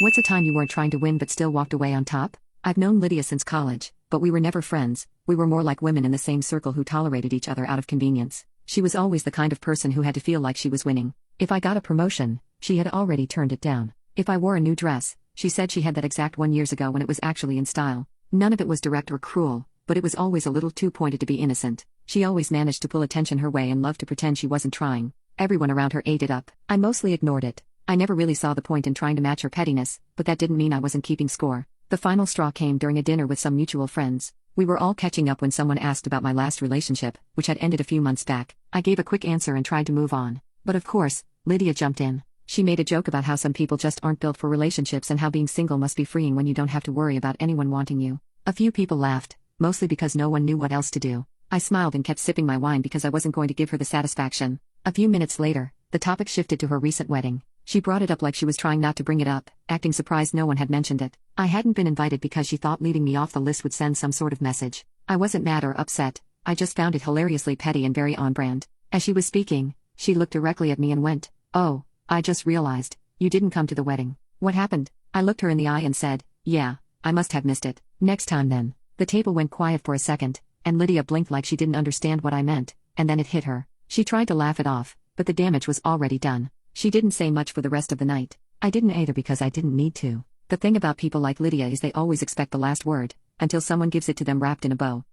What's a time you weren't trying to win but still walked away on top? I've known Lydia since college, but we were never friends. We were more like women in the same circle who tolerated each other out of convenience. She was always the kind of person who had to feel like she was winning. If I got a promotion, she had already turned it down. If I wore a new dress, she said she had that exact one years ago when it was actually in style. None of it was direct or cruel, but it was always a little too pointed to be innocent. She always managed to pull attention her way and loved to pretend she wasn't trying. Everyone around her ate it up. I mostly ignored it. I never really saw the point in trying to match her pettiness, but that didn't mean I wasn't keeping score. The final straw came during a dinner with some mutual friends. We were all catching up when someone asked about my last relationship, which had ended a few months back. I gave a quick answer and tried to move on. But of course, Lydia jumped in. She made a joke about how some people just aren't built for relationships and how being single must be freeing when you don't have to worry about anyone wanting you. A few people laughed, mostly because no one knew what else to do. I smiled and kept sipping my wine because I wasn't going to give her the satisfaction. A few minutes later, the topic shifted to her recent wedding. She brought it up like she was trying not to bring it up, acting surprised no one had mentioned it. I hadn't been invited because she thought leaving me off the list would send some sort of message. I wasn't mad or upset, I just found it hilariously petty and very on-brand. As she was speaking, she looked directly at me and went, "Oh, I just realized, you didn't come to the wedding. What happened?" I looked her in the eye and said, "Yeah, I must have missed it. Next time then." The table went quiet for a second, and Lydia blinked like she didn't understand what I meant, and then it hit her. She tried to laugh it off, but the damage was already done. She didn't say much for the rest of the night. I didn't either because I didn't need to. The thing about people like Lydia is they always expect the last word, until someone gives it to them wrapped in a bow.